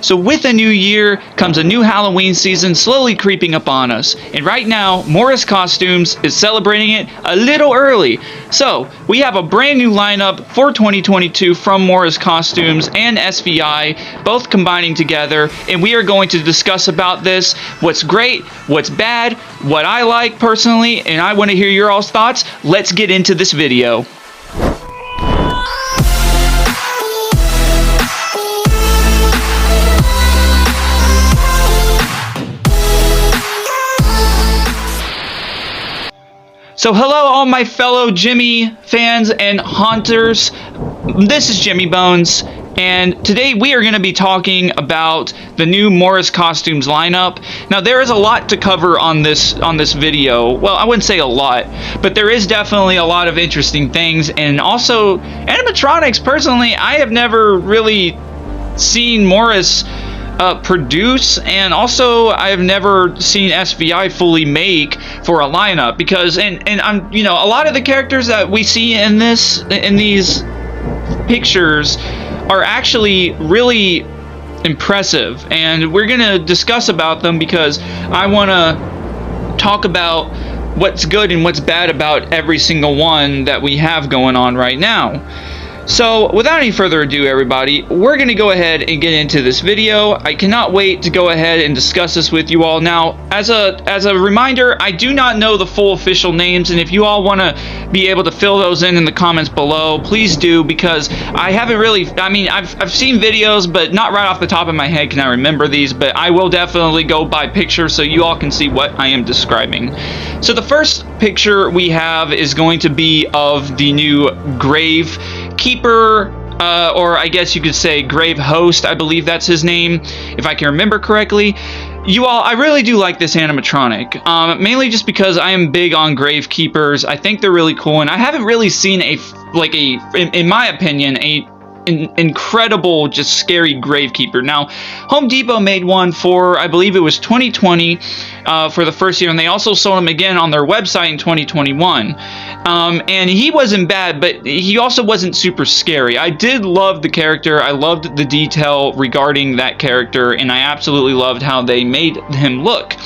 So with a new year comes a new Halloween season slowly creeping upon us. And right now, Morris Costumes is celebrating it a little early. So we have a brand new lineup for 2022 from Morris Costumes and SVI, both combining together. And we are going to discuss about this, what's great, what's bad, what I like personally, and I want to hear your all's thoughts. Let's get into this video. So hello all my fellow Jimmy fans and haunters. This is Jimmy Bones, and today we are going to be talking about the new Morris Costumes lineup. Now there is a lot to cover on this video. Well, I wouldn't say a lot, but there is definitely a lot of interesting things, and also animatronics. Personally, I have never really seen Morris produce, and also I've never seen SVI fully make for a lineup, because and I'm a lot of the characters that we see in these pictures are actually really impressive, and we're gonna discuss about them because I want to talk about what's good and what's bad about every single one that we have going on right now. So without any further ado, everybody, we're going to go ahead and get into this video. I cannot wait to go ahead and discuss this with you all. Now, as a reminder, I do not know the full official names, and if you all want to be able to fill those in the comments below, please do, because I haven't really, I've seen videos, but not right off the top of my head can I remember these, but I will definitely go by picture so you all can see what I am describing. So the first picture we have is going to be of the new Grave Keeper, or I guess you could say Grave Host, I believe that's his name, if I can remember correctly. You all, I really do like this animatronic, mainly just because I am big on Grave Keepers. I think they're really cool, and I haven't really seen in my opinion, an incredible, just scary Gravekeeper. Now, Home Depot made one for, I believe it was 2020 for the first year, and they also sold him again on their website in 2021. And he wasn't bad, but he also wasn't super scary. I did love the character. I loved the detail regarding that character, and I absolutely loved how they made him look.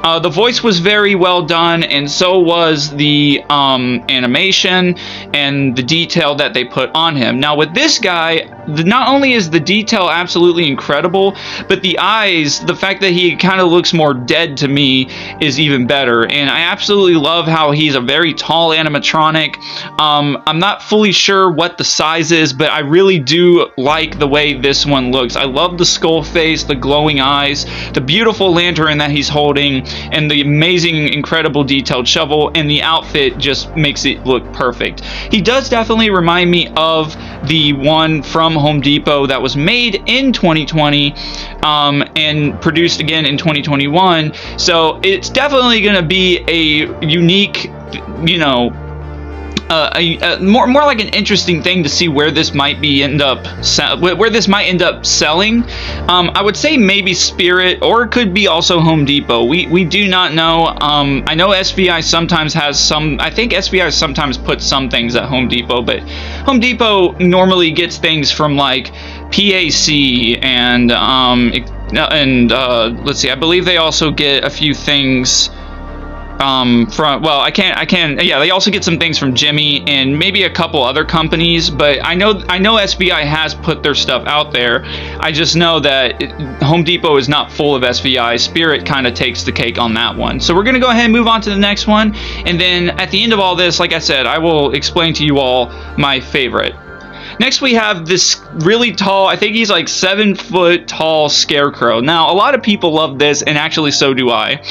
The voice was very well done, and so was the animation and the detail that they put on him. Now with this guy, not only is the detail absolutely incredible, but the eyes, the fact that he kind of looks more dead to me is even better. And I absolutely love how he's a very tall animatronic. I'm not fully sure what the size is, but I really do like the way this one looks. I love the skull face, the glowing eyes, the beautiful lantern that he's holding, and the amazing, incredible detailed shovel, and the outfit just makes it look perfect. He does definitely remind me of the one from Home Depot that was made in 2020 and produced again in 2021. So it's definitely going to be a unique, more like an interesting thing to see where this might end up selling. I would say maybe Spirit, or it could be also Home Depot. We do not know. I know SVI sometimes has some. I think SVI sometimes puts some things at Home Depot, but Home Depot normally gets things from like PAC and let's see. I believe they also get a few things. They also get some things from Jimmy and maybe a couple other companies, but I know SVI has put their stuff out there. I just know that Home Depot is not full of SVI. Spirit kind of takes the cake on that one. So we're going to go ahead and move on to the next one, and then at the end of all this, like I said, I will explain to you all my favorite. Next we have this really tall, I think he's like 7 foot tall Scarecrow. Now a lot of people love this, and actually so do I.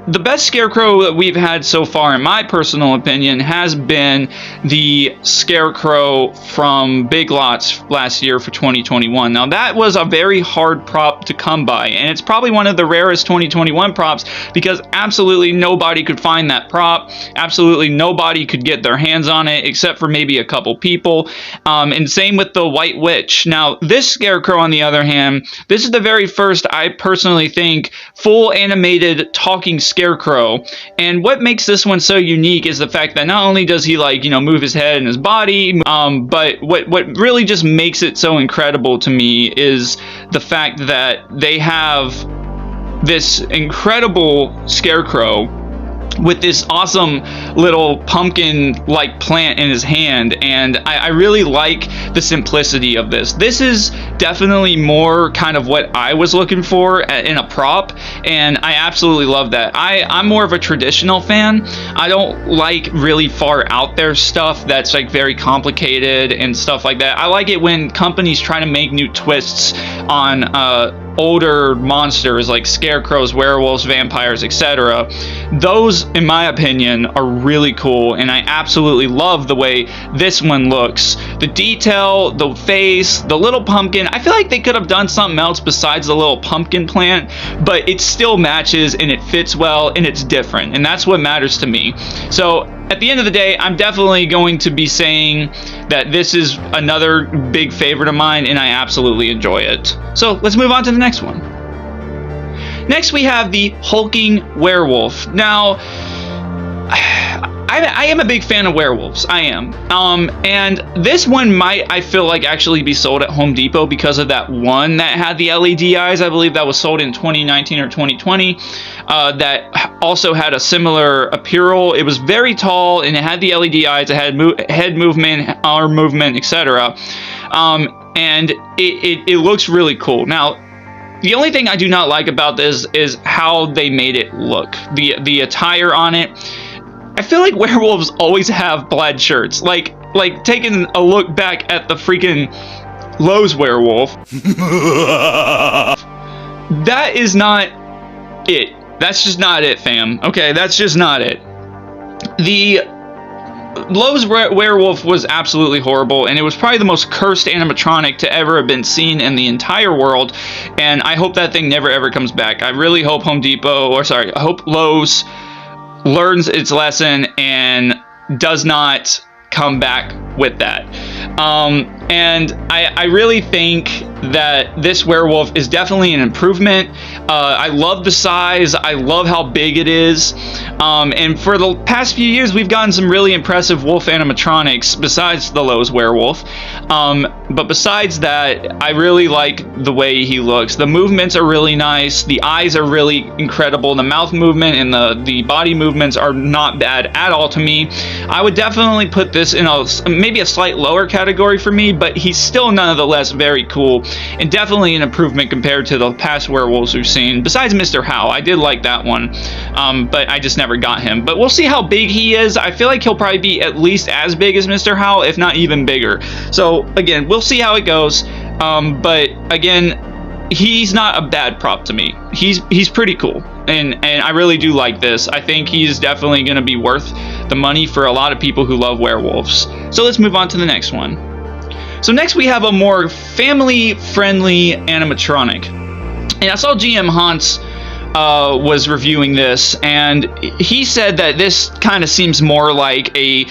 The best Scarecrow that we've had so far, in my personal opinion, has been the Scarecrow from Big Lots last year for 2021. Now that was a very hard prop to come by, and it's probably one of the rarest 2021 props because absolutely nobody could find that prop. Absolutely nobody could get their hands on it except for maybe a couple people. And same with the White Witch. Now, this Scarecrow, on the other hand, this is the very first, I personally think, full animated talking Scarecrow. And what makes this one so unique is the fact that not only does he, like, you know, move his head and his body, but what really just makes it so incredible to me is the fact that they have this incredible Scarecrow with this awesome little pumpkin-like plant in his hand, and I really like the simplicity of this. This is definitely more kind of what I was looking for in a prop, and I absolutely love that. I'm more of a traditional fan. I don't like really far out there stuff that's like very complicated and stuff like that. I like it when companies try to make new twists on older monsters like scarecrows, werewolves, vampires, etc. Those, in my opinion, are really cool, and I absolutely love the way this one looks. The detail, the face, the little pumpkin. I feel like they could have done something else besides the little pumpkin plant, but it still matches and it fits well and it's different, and that's what matters to me. So at the end of the day, I'm definitely going to be saying that this is another big favorite of mine, and I absolutely enjoy it. So let's move on to the next one. Next, we have the hulking werewolf. Now, I am a big fan of werewolves. I am. And this one might, I feel like, actually be sold at Home Depot because of that one that had the LED eyes. I believe that was sold in 2019 or 2020. That also had a similar apparel. It was very tall, and it had the LED eyes. It had head movement, arm movement, etc. And it looks really cool. Now, the only thing I do not like about this is how they made it look. The attire on it. I feel like werewolves always have plaid shirts. Like taking a look back at the freaking Lowe's werewolf. That is not it. That's just not it, fam. Okay, that's just not it. The Lowe's werewolf was absolutely horrible, and it was probably the most cursed animatronic to ever have been seen in the entire world, and I hope that thing never ever comes back. I really hope I hope Lowe's learns its lesson and does not come back with that. And I really think that this werewolf is definitely an improvement. I love the size. I love how big it is. And for the past few years, we've gotten some really impressive wolf animatronics besides the Lowe's werewolf. But besides that, I really like the way he looks. The movements are really nice. The eyes are really incredible. The mouth movement and the body movements are not bad at all to me. I would definitely put this in maybe a slight lower category for me, but he's still nonetheless very cool and definitely an improvement compared to the past werewolves we've seen. Besides Mr. Howe, I did like that one, but I just never got him. But we'll see how big he is. I feel like he'll probably be at least as big as Mr. Howe, if not even bigger. So again, we'll see how it goes. But again, he's not a bad prop to me. He's pretty cool, and I really do like this. I think he's definitely going to be worth the money for a lot of people who love werewolves. So let's move on to the next one. So next we have a more family-friendly animatronic, and I saw GM Hans was reviewing this, and he said that this kind of seems more like a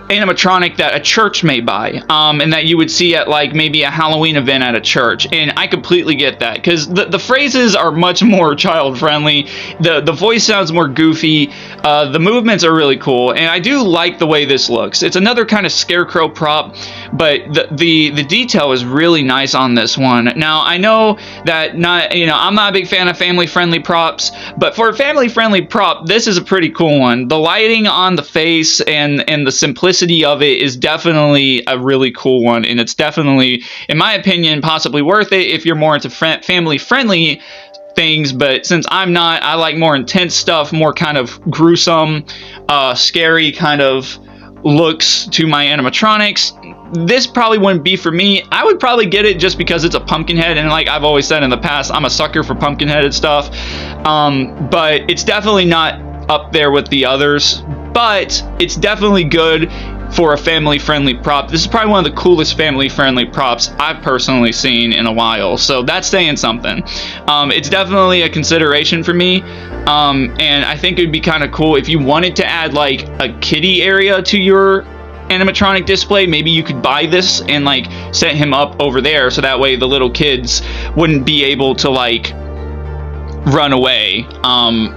animatronic that a church may buy, and that you would see at like maybe a Halloween event at a church. And I completely get that, because the phrases are much more child friendly, the voice sounds more goofy, the movements are really cool, and I do like the way this looks. It's another kind of Scarecrow prop, but the detail is really nice on this one. Now I know that I'm not a big fan of family friendly props, but for a family friendly prop, this is a pretty cool one. The lighting on the face and the simplicity of it is definitely a really cool one, and it's definitely, in my opinion, possibly worth it if you're more into family friendly things. But since I'm not, I like more intense stuff, more kind of gruesome, scary kind of looks to my animatronics. This probably wouldn't be for me. I would probably get it just because it's a pumpkin head, and like I've always said in the past, I'm a sucker for pumpkin headed stuff. But it's definitely not up there with the others, but it's definitely good for a family-friendly prop. This is probably one of the coolest family-friendly props I've personally seen in a while, so that's saying something. It's definitely a consideration for me, and I think it would be kind of cool if you wanted to add like a kiddie area to your animatronic display, maybe you could buy this and like set him up over there, so that way the little kids wouldn't be able to like run away,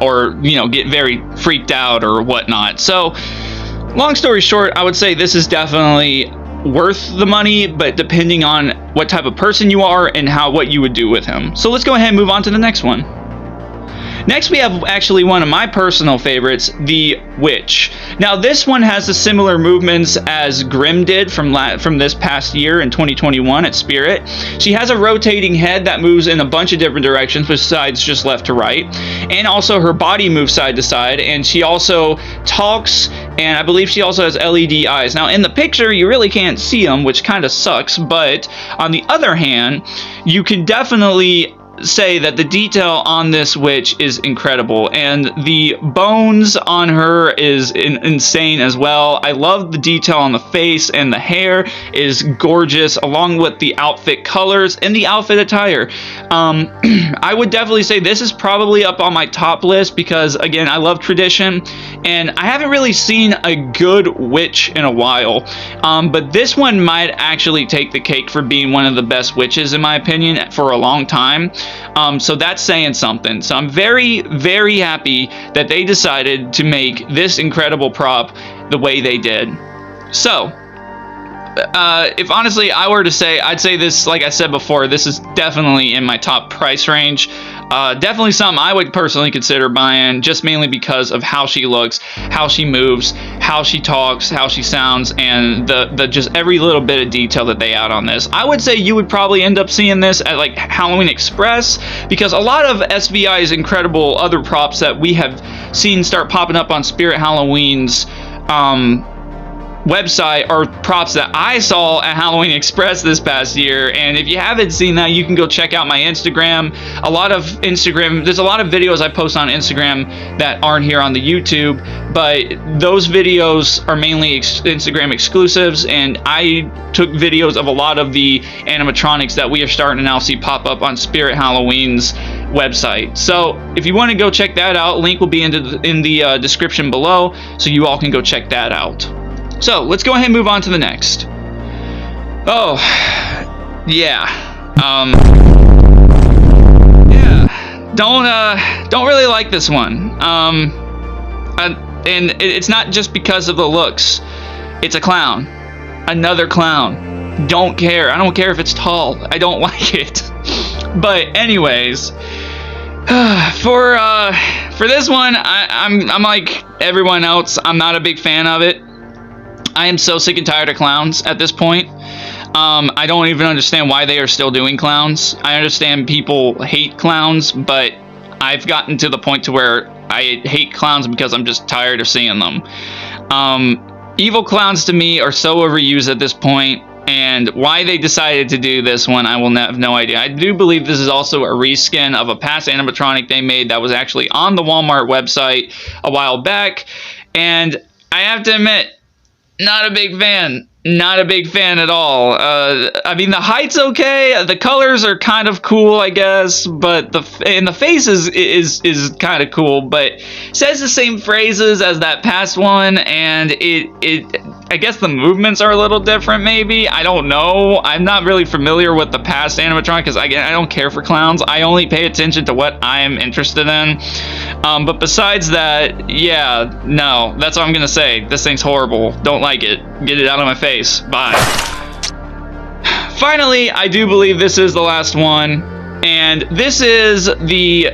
or you know, get very freaked out or whatnot. So long story short, I would say this is definitely worth the money, but depending on what type of person you are and what you would do with him. So let's go ahead and move on to the next one. Next, we have actually one of my personal favorites, the Witch. Now, this one has the similar movements as Grimm did from this past year in 2021 at Spirit. She has a rotating head that moves in a bunch of different directions besides just left to right, and also her body moves side to side, and she also talks, and I believe she also has LED eyes. Now, in the picture, you really can't see them, which kind of sucks, but on the other hand, you can definitely say that the detail on this witch is incredible, and the bones on her is insane as well. I love the detail on the face, and the hair is gorgeous, along with the outfit colors and the outfit attire. I would definitely say this is probably up on my top list because, again, I love tradition, and I haven't really seen a good witch in a while, but this one might actually take the cake for being one of the best witches, in my opinion, for a long time. So that's saying something. So I'm very, very happy that they decided to make this incredible prop the way they did. So, if honestly I were to say, I'd say this, like I said before, this is definitely in my top price range. Definitely something I would personally consider buying, just mainly because of how she looks, how she moves, how she talks, how she sounds, and the just every little bit of detail that they add on this. I would say you would probably end up seeing this at like Halloween Express, because a lot of SVI's incredible other props that we have seen start popping up on Spirit Halloween's website are props that I saw at Halloween Express this past year. And if you haven't seen that, you can go check out my Instagram. There's a lot of videos I post on Instagram that aren't here on the YouTube, but those videos are mainly Instagram exclusives, and I took videos of a lot of the animatronics that we are starting to now see pop up on Spirit Halloween's website. So if you want to go check that out, link will be in the description below, so you all can go check that out. So let's go ahead and move on to the next. Oh, yeah. Don't really like this one. And it's not just because of the looks. It's a clown. Another clown. Don't care. I don't care if it's tall. I don't like it. But anyways, for this one, I'm like everyone else. I'm not a big fan of it. I am so sick and tired of clowns at this point. I don't even understand why they are still doing clowns. I understand people hate clowns, but I've gotten to the point to where I hate clowns because I'm just tired of seeing them. Evil clowns to me are so overused at this point, and why they decided to do this one, I will have no idea. I do believe this is also a reskin of a past animatronic they made that was actually on the Walmart website a while back, and I have to admit, not a big fan. Not a big fan at all. I mean, the height's okay. The colors are kind of cool, I guess, but the face is kind of cool, but it says the same phrases as that past one, and I guess the movements are a little different, maybe. I don't know. I'm not really familiar with the past animatronic because, again, I don't care for clowns. I only pay attention to what I am interested in. But besides that, yeah, no, that's what I'm gonna say. This thing's horrible. Don't like it. Get it out of my face. Bye. Finally, I do believe this is the last one, and this is the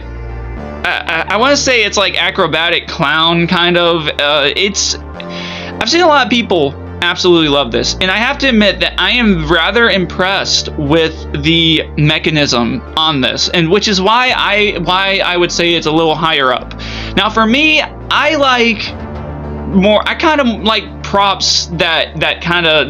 I want to say it's like acrobatic clown kind of. I've seen a lot of people absolutely love this, and I have to admit that I am rather impressed with the mechanism on this, and which is why I would say it's a little higher up. Now, for me, I kind of like props that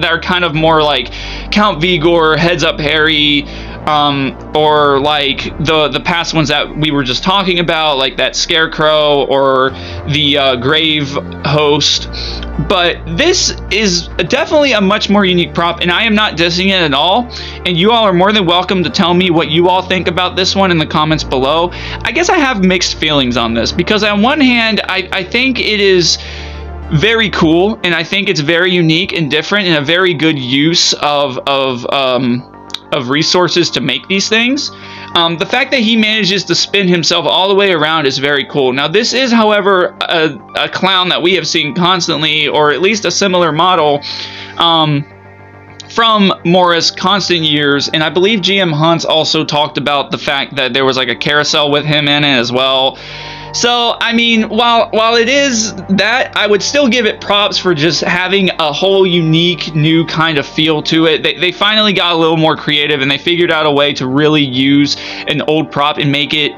are kind of more like Count Vigor, Heads Up Harry, or like the past ones that we were just talking about, like that Scarecrow or the Grave Host. But this is definitely a much more unique prop, and I am not dissing it at all, and you all are more than welcome to tell me what you all think about this one in the comments below. I guess I have mixed feelings on this, because on one hand, I think it is very cool, and I think it's very unique and different, and a very good use of resources to make these things. The fact that he manages to spin himself all the way around is very cool. Now, this is, however, a clown that we have seen constantly, or at least a similar model, from Morris constant years, and I believe GM Hunts also talked about the fact that there was like a carousel with him in it as well. So, I mean, while it is that, I would still give it props for just having a whole unique new kind of feel to it. They finally got a little more creative, and they figured out a way to really use an old prop and make it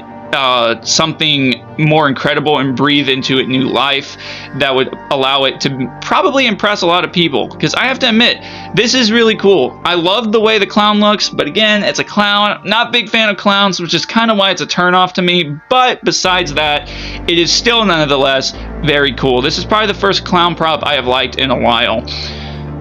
something more incredible and breathe into it new life that would allow it to probably impress a lot of people, because I have to admit, this is really cool. I love the way the clown looks, but again, it's a clown. Not a big fan of clowns, which is kind of why it's a turnoff to me, but besides that, it is still nonetheless very cool. This is probably the first clown prop I have liked in a while.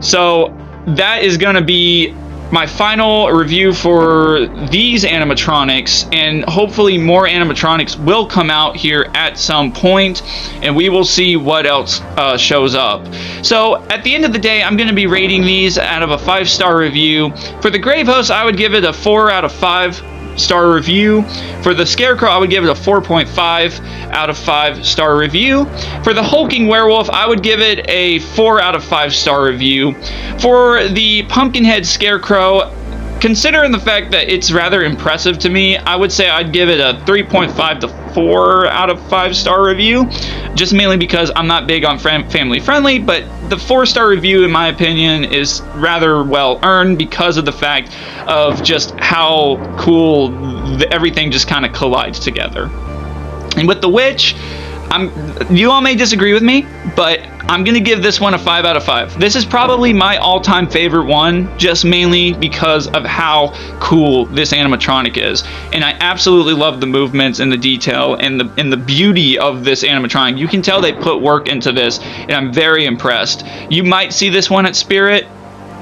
So that is going to be my final review for these animatronics, and hopefully more animatronics will come out here at some point, and we will see what else shows up. So at the end of the day, I'm going to be rating these out of a 5-star review. For the Grave Host, I would give it a 4 out of 5-star review. For the Scarecrow, I would give it a 4.5 out of 5-star review. For the Hulking Werewolf, I would give it a 4 out of 5-star review. For the Pumpkinhead Scarecrow, considering the fact that it's rather impressive to me, I would say I'd give it a 3.5 to 4 out of 5-star review, just mainly because I'm not big on family friendly, but the 4-star review, in my opinion, is rather well earned because of the fact of just how cool everything just kind of collides together. And with the Witch, you all may disagree with me, but I'm going to give this one a 5 out of 5. This is probably my all-time favorite one, just mainly because of how cool this animatronic is. And I absolutely love the movements and the detail and the beauty of this animatronic. You can tell they put work into this, and I'm very impressed. You might see this one at Spirit,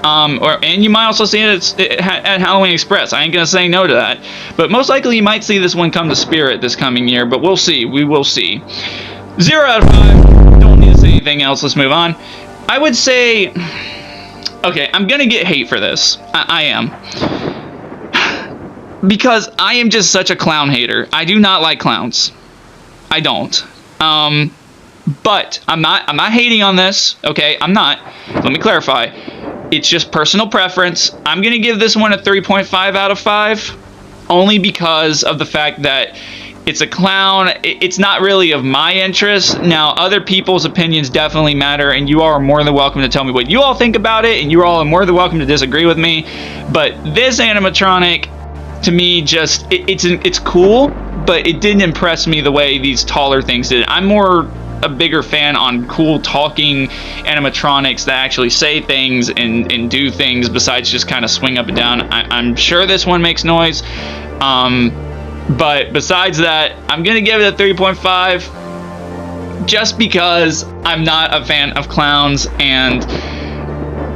and you might also see it at Halloween Express. I ain't gonna say no to that, but most likely you might see this one come to Spirit this coming year, but we'll see. We will see. 0 out of 5. Don't need to say anything else. Let's move on. I would say, okay, I'm gonna get hate for this. I am, because I am just such a clown hater. I do not like clowns. I don't. But I'm not hating on this. Okay, I'm not. Let me clarify. It's just personal preference. I'm going to give this one a 3.5 out of 5, only because of the fact that it's a clown. It's not really of my interest. Now, other people's opinions definitely matter, and you all are more than welcome to tell me what you all think about it, and you all are more than welcome to disagree with me. But this animatronic, to me, just, it's cool, but it didn't impress me the way these taller things did. I'm more a bigger fan on cool talking animatronics that actually say things and do things besides just kind of swing up and down. I'm sure this one makes noise, but besides that, I'm gonna give it a 3.5 just because I'm not a fan of clowns, and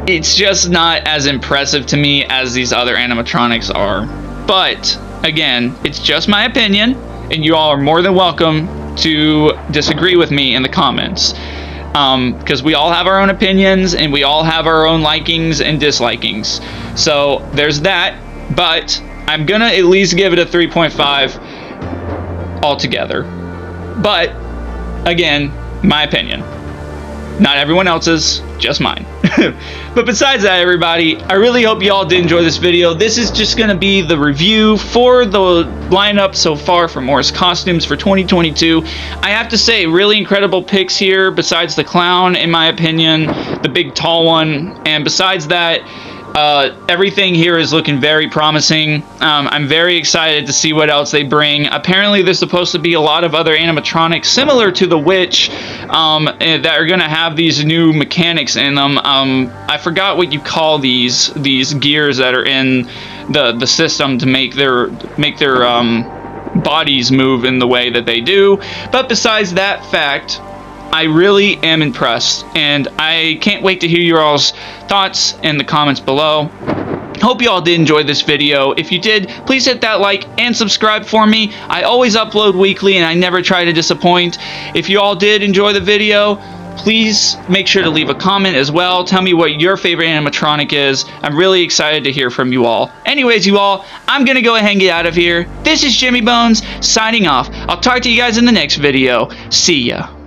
it's just not as impressive to me as these other animatronics are. But again, it's just my opinion, and you all are more than welcome to disagree with me in the comments, because we all have our own opinions and we all have our own likings and dislikings. So there's that, but I'm gonna at least give it a 3.5 altogether. But again, my opinion, not everyone else's, just mine. But besides that, everybody, I really hope you all did enjoy this video. This is just going to be the review for the lineup so far for Morris Costumes for 2022. I have to say, really incredible picks here, besides the clown, in my opinion, the big tall one. And besides that, everything here is looking very promising. I'm very excited to see what else they bring. Apparently there's supposed to be a lot of other animatronics similar to the Witch that are going to have these new mechanics in them. I forgot what you call these gears that are in the system to make their bodies move in the way that they do. But besides that fact, I really am impressed, and I can't wait to hear your all's thoughts in the comments below. Hope you all did enjoy this video. If you did, please hit that like and subscribe for me. I always upload weekly, and I never try to disappoint. If you all did enjoy the video, please make sure to leave a comment as well. Tell me what your favorite animatronic is. I'm really excited to hear from you all. Anyways, you all, I'm gonna go ahead and get out of here. This is Jimmy Bones signing off. I'll talk to you guys in the next video. See ya.